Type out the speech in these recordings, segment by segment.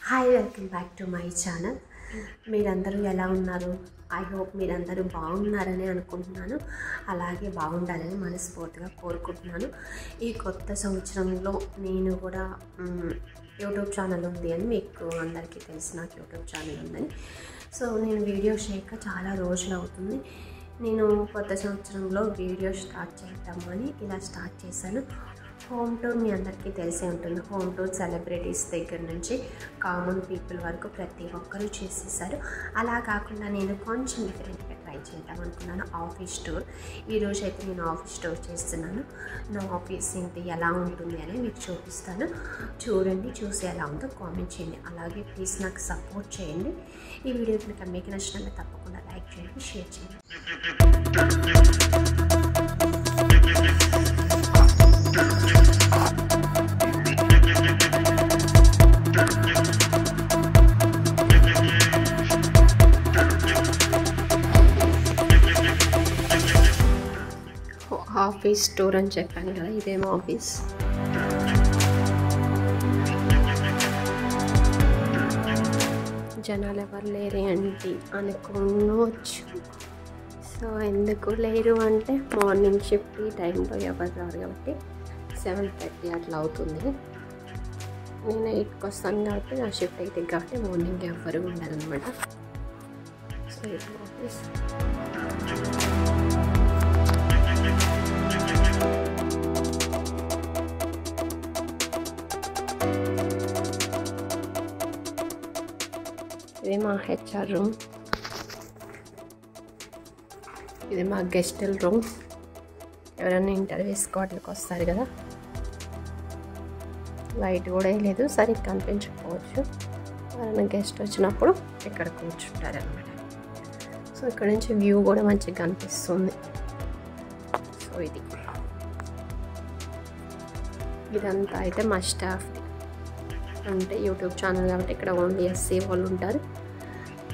Hi, welcome back to my channel. మీరందరూ ఎలా ఉన్నారు? ఐ హోప్ మీరందరూ బాగున్నారని అనుకుంటున్నాను. అలాగే బాగుండాలని మనస్ఫూర్తిగా కోరుకుంటున్నాను. ఈ కొత్త సంవత్సరంలో నేను కూడా యూట్యూబ్ ఛానల్ ఉంది అని మీకు అందరికీ తెలుసు. నాకు యూట్యూబ్ ఛానల్ ఉందని. సో నేను వీడియో చేయక చాలా రోజులు అవుతుంది. నేను కొత్త సంవత్సరంలో వీడియో స్టార్ట్ చేద్దామని ఇలా స్టార్ట్ చేశాను. హోమ్ టూర్ మీ అందరికీ తెలిసే ఉంటుంది. హోమ్ టూర్ సెలబ్రిటీస్ దగ్గర నుంచి కామన్ పీపుల్ వరకు ప్రతి ఒక్కరూ చేసేసారు. అలా కాకుండా నేను కొంచెం డిఫరెంట్గా ట్రై చేద్దాం అనుకున్నాను. Office tour. ఈరోజు అయితే నేను ఆఫీస్ టూర్ చేస్తున్నాను. నా ఆఫీస్ ఏంటి, ఎలా ఉంటుంది అని మీకు చూపిస్తాను. చూడండి, చూసి ఎలా ఉందో కామెంట్ చేయండి. అలాగే ప్లీజ్ నాకు సపోర్ట్ చేయండి. ఈ వీడియో కనుక మీకు నచ్చినట్లయితే తప్పకుండా లైక్ చేయండి, షేర్ చేయండి. ఆఫీస్ టూర్ అని చెప్పాను కదా, ఇదేమో ఆఫీస్. జనాలు ఎవరు లేరు ఏంటి అనుకోవచ్చు. సో ఎందుకు లేరు అంటే మార్నింగ్ షిఫ్ట్ ఈ టైంలో ఎవరు రారు కాబట్టి 7:30 అట్లా అవుతుంది. నేను 8కి వస్తాను కాబట్టి నా షిఫ్ట్ 8కి కాబట్టి మార్నింగ్ ఎవరు ఉండరు అనమాట. సో ఇది ఆఫీస్. ఇది మా హెచ్ఆర్ రూమ్. ఇది మా గెస్టల్ రూమ్. ఎవరైనా ఇంటర్వ్యూస్ వాటికి వస్తారు కదా, లైట్ కూడా లేదు, సరిగ్గా కనిపించకపోవచ్చు. ఎవరైనా గెస్ట్ వచ్చినప్పుడు ఇక్కడ కూర్చుంటారు అనమాట. సో ఇక్కడ నుంచి వ్యూ కూడా మంచిగా కనిపిస్తుంది. సో ఇదంతా అయితే మా స్టాఫ్. అంటే యూట్యూబ్ ఛానల్ కాబట్టి ఇక్కడ ఓన్లీ ఎస్సీ వాళ్ళు ఉంటారు,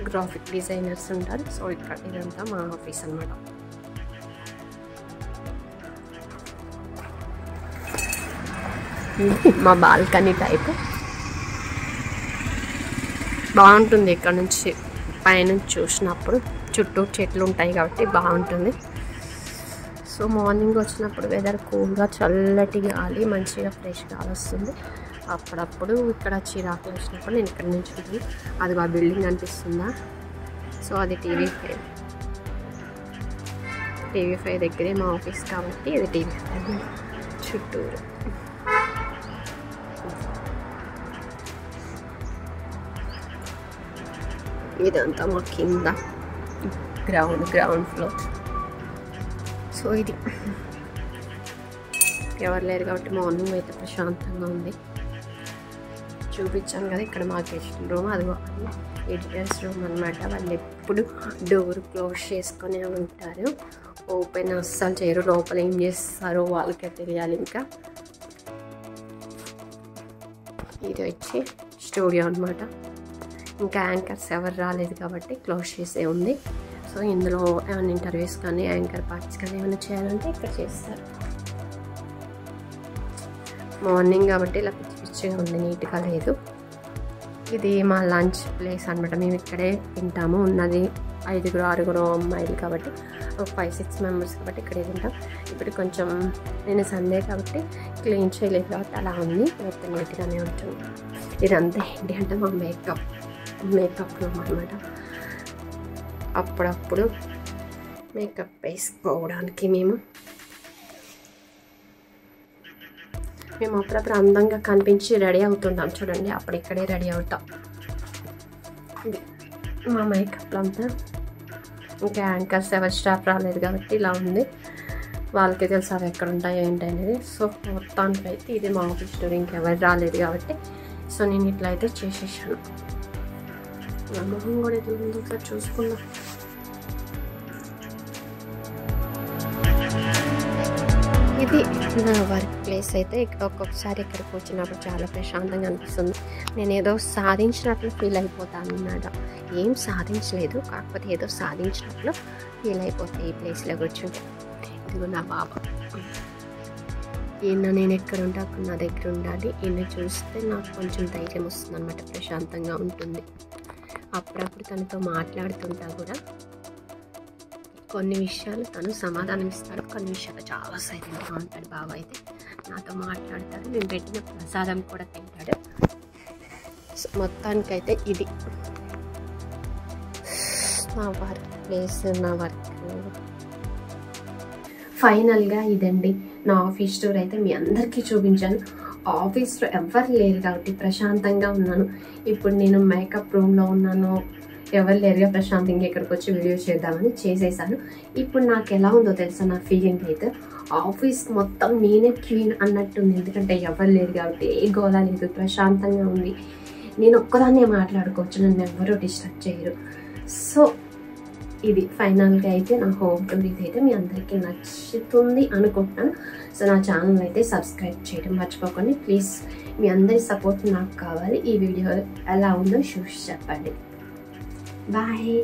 గ్రాఫిక్ డిజైనర్స్ ఉంటారు. సో ఇక్కడ ఇదంతా మా ఆఫీస్ అన్నమాట. మా బాల్కనీ టైప్ బాగుంటుంది. ఇక్కడ నుంచి పైనుంచి చూసినప్పుడు చుట్టూ చెట్లు ఉంటాయి కాబట్టి బాగుంటుంది. సో మార్నింగ్ వచ్చినప్పుడు వెదర్ కూల్గా, చల్లటి గాలి, మంచిగా ఫ్రెష్ గాలి వస్తుంది. అప్పుడప్పుడు ఇక్కడ చిరాకులు వచ్చినప్పుడు నేను ఇక్కడ నుంచి ఉంటుంది. అది ఆ బిల్డింగ్ అనిపిస్తుందా? సో అది టీవీ5 దగ్గరే మా ఆఫీస్ కాబట్టి ఇది టీవీ5 చుట్టూరు. ఇదంతా మా కింద గ్రౌండ్ ఫ్లోర్. సో ఇది ఎవరు లేరు కాబట్టి మార్నింగ్ అయితే ప్రశాంతంగా ఉంది. చూపించాను కదా, ఇక్కడ మా గెస్ట్ రూమ్. అది ఎడిటర్స్ రూమ్ అనమాట. వాళ్ళు ఎప్పుడు డోర్ క్లోజ్ చేసుకొని ఉంటారు, ఓపెన్ అస్సలు చేయరు. లోపల ఏం చేస్తారో వాళ్ళకే తెలియాలి. ఇది వచ్చి స్టూడియో అనమాట. ఇంకా యాంకర్స్ ఎవరు రాలేదు కాబట్టి క్లోజ్ చేసే ఉంది. సో ఇందులో ఏమైనా ఇంటర్వ్యూస్ కానీ యాంకర్ పార్ట్స్ కానీ ఏమైనా చేయాలంటే ఇక్కడ చేస్తారు. మార్నింగ్ కాబట్టి ఇలా పిచ్చిగా ఉంది, నీట్గా లేదు. ఇది మా లంచ్ ప్లేస్ అనమాట. మేము ఇక్కడే తింటాము. ఉన్నది 5-6 అమ్మాయిలు కాబట్టి ఒక 5-6 మెంబర్స్ కాబట్టి ఇక్కడే తింటాం. ఇప్పుడు కొంచెం నేను సండే కాబట్టి క్లీన్ చేయలేదు కాబట్టి అలా ఉంది, మొత్తం నీట్గానే ఉంటుంది. ఇదంతా ఏంటి అంటే మా మేకప్ రూమ్ అనమాట. అప్పుడప్పుడు మేకప్ వేసుకోవడానికి మేము అప్పుడప్పుడు అందంగా కనిపించి రెడీ అవుతుంటాం. చూడండి, అప్పుడు ఇక్కడే రెడీ అవుతాం. ఇది మా మేకప్లో అంతా. ఇంకా యాంకర్స్ ఎవరి స్టాఫ్ రాలేదు కాబట్టి ఇలా ఉంది. వాళ్ళకి తెలుసు అవి ఎక్కడ ఉంటాయో ఏంటి అనేది. సో మొత్తానికి అయితే ఇది మా ఆఫీస్ టూర్. ఇంకెవరు రాలేదు కాబట్టి సో నేను ఇట్లా అయితే చేసేసాను. నా మొహం కూడా ఇట్లా ఉంది, ఒకసారి చూసుకుందాం. ఇది నా వర్క్ ప్లేస్. అయితే ఒక్కొక్కసారి ఇక్కడికి వచ్చినప్పుడు చాలా ప్రశాంతంగా అనిపిస్తుంది. నేను ఏదో సాధించినట్లు ఫీల్ అయిపోతాను అన్నమాట. ఏం సాధించలేదు, కాకపోతే ఏదో సాధించినట్లు ఫీల్ అయిపోతాయి ఈ ప్లేస్లో కూర్చుంటే. ఇదిగో నా బాబా. ఈయన నేను ఎక్కడ ఉంటే అక్కడ నా దగ్గర ఉండాలి. ఈయన చూస్తే నాకు కొంచెం ధైర్యం వస్తుంది అనమాట, ప్రశాంతంగా ఉంటుంది. అప్పుడప్పుడు తనతో మాట్లాడుతుంటా కూడా కొన్ని విషయాలు తను సమాధానం ఇస్తాడు, కొన్ని విషయాలు చాలా సైలెంట్గా ఉంటాడు. బాబా అయితే నాతో మాట్లాడతాడు, నేను పెట్టిన ప్రసాదం కూడా తింటాడు. మొత్తానికైతే ఇది నా వర్క్ ప్లేస్, నా వర్క్. ఫైనల్గా ఇదండి నా ఆఫీస్ టూర్. అయితే మీ అందరికీ చూపించాను. ఆఫీస్లో ఎవరు లేరు కాబట్టి ప్రశాంతంగా ఉన్నాను. ఇప్పుడు నేను మేకప్ రూమ్లో ఉన్నాను, ఎవరు లేరుగా ప్రశాంతంగా ఇక్కడికి వచ్చి వీడియో చేద్దామని చేసేసాను. ఇప్పుడు నాకు ఎలా ఉందో తెలుసా, నా ఫీలింగ్ అయితే ఆఫీస్ మొత్తం నేనే క్వీన్ అన్నట్టుంది. ఎందుకంటే ఎవరు లేరు కాబట్టి ఏ గోళ లేదు, ప్రశాంతంగా ఉంది. నేను ఒక్కదాన్నే మాట్లాడుకోవచ్చు, నన్ను ఎవరో డిస్టర్బ్ చేయరు. సో ఇది ఫైనల్గా అయితే నా హోమ్ టూర్. ఇదైతే మీ అందరికీ నచ్చుతుంది అనుకుంటున్నాను. సో నా ఛానల్ అయితే సబ్స్క్రైబ్ చేయడం మర్చిపోకండి ప్లీజ్. మీ అందరి సపోర్ట్ నాకు కావాలి. ఈ వీడియో ఎలా ఉందో చూసి చెప్పండి. బాయ్.